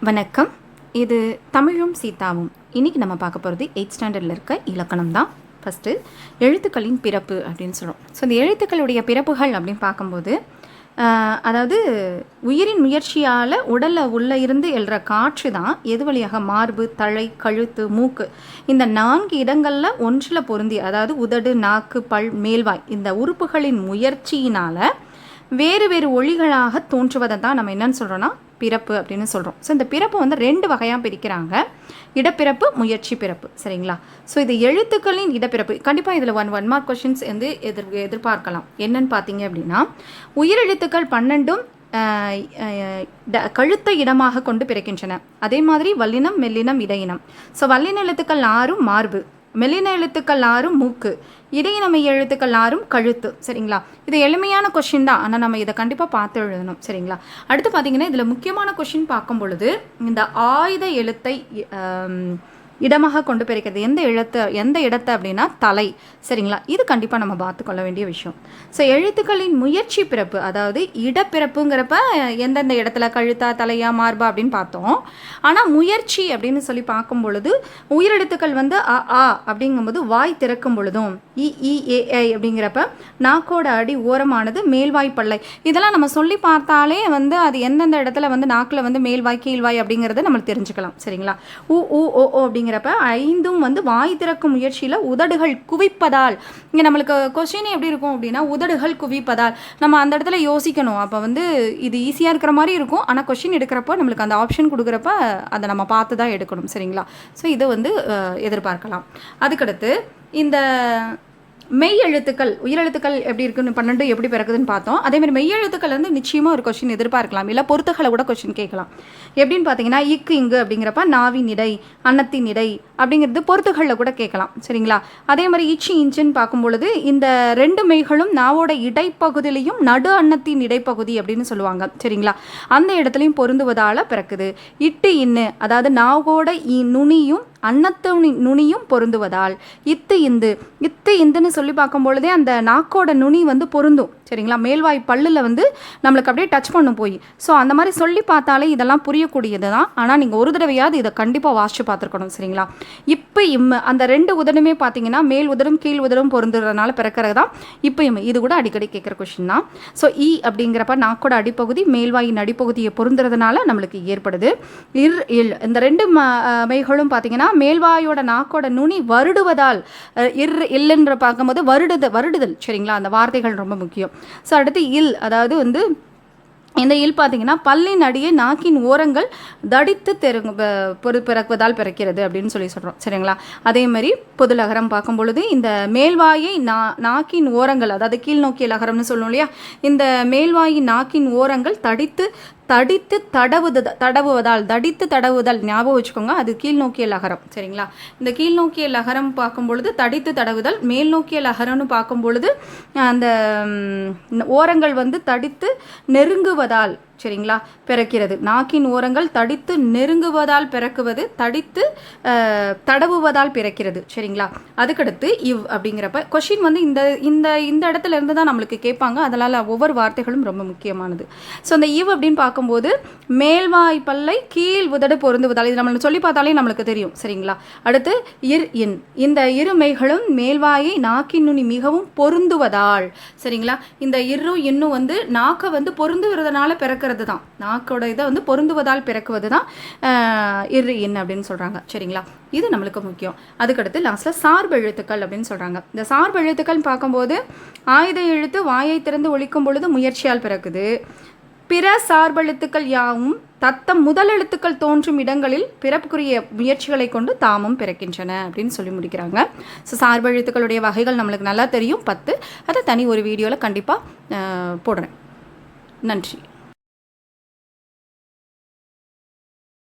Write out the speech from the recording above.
வணக்கம். இது தமிழும் சீதாவும். இன்றைக்கி நம்ம பார்க்க போகிறது 8th ஸ்டாண்டர்டில் இருக்க இலக்கணம் தான். ஃபஸ்ட்டு எழுத்துக்களின் பிறப்பு அப்படின்னு சொல்கிறோம். ஸோ இந்த எழுத்துக்களுடைய பிறப்புகள் அப்படின்னு பார்க்கும்போது அதாவது உயிரின் முயற்சியால் உடலில் உள்ளே இருந்து எழுற காற்று தான் எது வழியாக மார்பு, தலை, கழுத்து, மூக்கு இந்த 4 இடங்களில் ஒன்றில் பொருந்தி, அதாவது உதடு, நாக்கு, பல், மேல்வாய் இந்த உறுப்புகளின் முயற்சியினால் வேறு வேறு ஒளிகளாக தோன்றுவதை தான் நம்ம என்னன்னு சொல்கிறோன்னா பிறப்பு அப்படின்னு சொல்கிறோம். ஸோ இந்த பிறப்பு வந்து 2 வகையாக பிரிக்கிறாங்க. இடப்பிறப்பு, முயற்சி பிறப்பு. சரிங்களா? ஸோ இது எழுத்துக்களின் இடப்பிறப்பு. கண்டிப்பாக இதில் ஒன் மார்க் கொஷின்ஸ் வந்து எதிர்பார்க்கலாம். என்னன்னு பார்த்தீங்க அப்படின்னா, உயிரெழுத்துக்கள் 12 கழுத்தை இடமாக கொண்டு பிறக்கின்றன. அதே மாதிரி வல்லினம், மெல்லினம், இடையினம். ஸோ வல்லின எழுத்துக்கள் 6 மார்பு, மெல்லின எழுத்துக்கள் 6 மூக்கு, இடையினமை எழுத்துக்கள் 6 கழுத்து. சரிங்களா? இது எளிமையான கொஷின் தான், ஆனால் நம்ம இதை கண்டிப்பாக பார்த்து எழுதணும். சரிங்களா? அடுத்து பார்த்தீங்கன்னா இதில் முக்கியமான கொஷின் பார்க்கும் பொழுது இந்த ஆயுத எழுத்தை இடமாக கொண்டு பிறக்கிறது எந்த இடத்தை அப்படின்னா தலை. சரிங்களா? இது கண்டிப்பாக நம்ம பார்த்துக்கொள்ள வேண்டிய விஷயம். ஸோ எழுத்துக்களின் முயற்சி பிறப்பு, அதாவது இடப்பிறப்புங்கிறப்ப எந்தெந்த இடத்துல கழுத்தா, தலையா, மார்பா அப்படின்னு பார்த்தோம். ஆனால் முயற்சி அப்படின்னு சொல்லி பார்க்கும் பொழுது உயிரெழுத்துக்கள் வந்து அ ஆ அப்படிங்கும்போது வாய் திறக்கும் பொழுதும், இ இ ஏ ஐ அப்படிங்கிறப்ப நாக்கோட அடி ஓரமானது மேல்வாய் பல்லை. இதெல்லாம் நம்ம சொல்லி பார்த்தாலே வந்து அது எந்தெந்த இடத்துல வந்து நாக்கில் வந்து மேல்வாய் கீழ்வாய் அப்படிங்கிறத நம்ம தெரிஞ்சுக்கலாம். சரிங்களா? உ ஊ ஓ ஓ அப்படிங்கிறப்ப 5ம் வந்து வாய் திறக்கும் முயற்சியில் உதடுகள் குவிப்பதால், இங்கே நம்மளுக்கு கொஸ்டின் எப்படி இருக்கும் அப்படின்னா உதடுகள் குவிப்பதால் நம்ம அந்த இடத்துல யோசிக்கணும். அப்போ வந்து இது ஈஸியாக இருக்கிற மாதிரி இருக்கும், ஆனால் கொஸ்டின் எடுக்கிறப்போ நம்மளுக்கு அந்த ஆப்ஷன் கொடுக்குறப்ப அதை நம்ம பார்த்து தான் எடுக்கணும். சரிங்களா? ஸோ இதை வந்து எதிர்பார்க்கலாம். அதுக்கடுத்து இந்த மெய் எழுத்துக்கள், உயிரெழுத்துக்கள் எப்படி இருக்குன்னு 12 எப்படி பிறக்குதுன்னு பார்த்தோம். அதேமாதிரி மெய் எழுத்துக்கள் வந்து நிச்சயமாக ஒரு கொஸ்டின் எதிர்பார்க்கலாம், இல்லை பொறுத்துகளை கூட கொஸ்டின் கேட்கலாம். எப்படின்னு பார்த்தீங்கன்னா இக்கு இங்கு அப்படிங்கிறப்ப நாவின் இடை, அன்னத்தின் இடை அப்படிங்கிறது பொறுத்துகளில் கூட கேட்கலாம். சரிங்களா? அதே மாதிரி இச்சி இன்ச்சுன்னு பார்க்கும் பொழுது இந்த 2 மெய்களும் நாவோட இடைப்பகுதியிலையும் நடு அன்னத்தின் இடைப்பகுதி அப்படின்னு சொல்லுவாங்க. சரிங்களா? அந்த இடத்துலையும் பொருந்துவதால் பிறக்குது. இட்டு இன்னு, அதாவது நாவோட நுனியும் அன்னத்து நுனியும் பொருந்துவதால் இத்து இந்துன்னு சொல்லி பார்க்கும் பொழுதே அந்த நாக்கோட நுனி வந்து பொருந்தும். சரிங்களா? மேல்வாய் பல்லில் வந்து நம்மளுக்கு அப்படியே டச் பண்ணும் போய். ஸோ அந்த மாதிரி சொல்லி பார்த்தாலே இதெல்லாம் புரியக்கூடியது தான். ஆனால் நீங்கள் ஒரு தடவையாவது இதை கண்டிப்பாக வாசித்து பார்த்துருக்கணும். சரிங்களா? இப்போ அந்த 2 உதடுமே பார்த்தீங்கன்னா மேல் உதடும் கீழ் உதடும் பொருந்துறதுனால பிறக்கிறது தான் இப்போ இது கூட அடிக்கடி கேட்குற கொஷின் தான். ஸோ இ அப்படிங்கிறப்ப நாக்கோட அடிப்பகுதி மேல்வாயின் அடிப்பகுதியை பொருந்துறதுனால நம்மளுக்கு ஏற்படுது. இல் இந்த 2 மெய்களும் பார்த்தீங்கன்னா மேல்வாயோட நாக்கோட நுனி வருடுவதால் இல்லைன்ற பார்க்கும்போது வருடுதல். சரிங்களா? அந்த வார்த்தைகள் ரொம்ப முக்கியம். ஸோ அடுத்து இல், அதாவது வந்து இந்த இல் பார்த்தீங்கன்னா பல்லின் அடியே நாக்கின் ஓரங்கள் தடித்து பிறக்குவதால் பிறக்கிறது அப்படின்னு சொல்லி சொல்கிறோம். சரிங்களா? அதே மாதிரி பொது லகரம் பார்க்கும் பொழுது இந்த மேல்வாயை நாக்கின் ஓரங்கள், அதாவது கீழ் நோக்கிய லகரம்னு சொல்லணும் இல்லையா, இந்த மேல்வாயின் நாக்கின் ஓரங்கள் தடித்து தடவுவதால் ஞாபகம் வச்சுக்கோங்க, அது கீழ் நோக்கிய லகரம். சரிங்களா? இந்த கீழ் நோக்கிய லகரம் பார்க்கும் பொழுது தடித்து தடவுதல், மேல் நோக்கிய லகரம்னு பார்க்கும் பொழுது அந்த ஓரங்கள் வந்து தடித்து நெருங்குவதால், சரிங்களா, பிறக்கிறது. நாக்கின் ஓரங்கள் தடித்து நெருங்குவதால் பிறக்குவது, தடித்து தடவுவதால் பிறக்கிறது. சரிங்களா? அதுக்கடுத்து இவ் அப்படிங்கிறப்ப கொஷின் வந்து இந்த இடத்துல இருந்து தான் நம்மளுக்கு கேட்பாங்க. அதனால் ஒவ்வொரு வார்த்தைகளும் ரொம்ப முக்கியமானது. ஸோ இந்த இவ் அப்படின்னு பார்க்கும்போது மேல்வாய் பல்லை கீழ் உதடு பொருந்துவதால், இது நம்ம சொல்லி பார்த்தாலே நம்மளுக்கு தெரியும். சரிங்களா? அடுத்து இன், இந்த இரு மெய்களும் மேல்வாயை நாக்கின் நுனி மிகவும் பொருந்துவதால். சரிங்களா? இந்த இன்னும் வந்து நாக்கை வந்து பொருந்துகிறதுனால பிறக்கிறது தான், நாக்கோட இதை வந்து பொருந்துவதால் பிறக்குவது தான் இன் அப்படின்னு சொல்கிறாங்க. சரிங்களா? இது நம்மளுக்கு முக்கியம். அதுக்கடுத்து லாஸ்ட்டில் சார்பு எழுத்துக்கள் அப்படின்னு சொல்கிறாங்க. இந்த சார்பு எழுத்துக்கள் பார்க்கும்போது ஆயுத எழுத்து வாயை திறந்து ஒலிக்கும் பொழுது முயற்சியால் பிறக்குது. பிற சார்பெழுத்துக்கள் யாவும் தத்தம் முதல் எழுத்துக்கள் தோன்றும் இடங்களில் பிறப்புக்குரிய முயற்சிகளை கொண்டு தாமும் பிறக்கின்றன அப்படின்னு சொல்லி முடிக்கிறாங்க. ஸோ சார்பெழுத்துக்களுடைய வகைகள் நம்மளுக்கு நல்லா தெரியும் 10. அதை தனி ஒரு வீடியோவில் கண்டிப்பாக போடுறேன். நன்றி.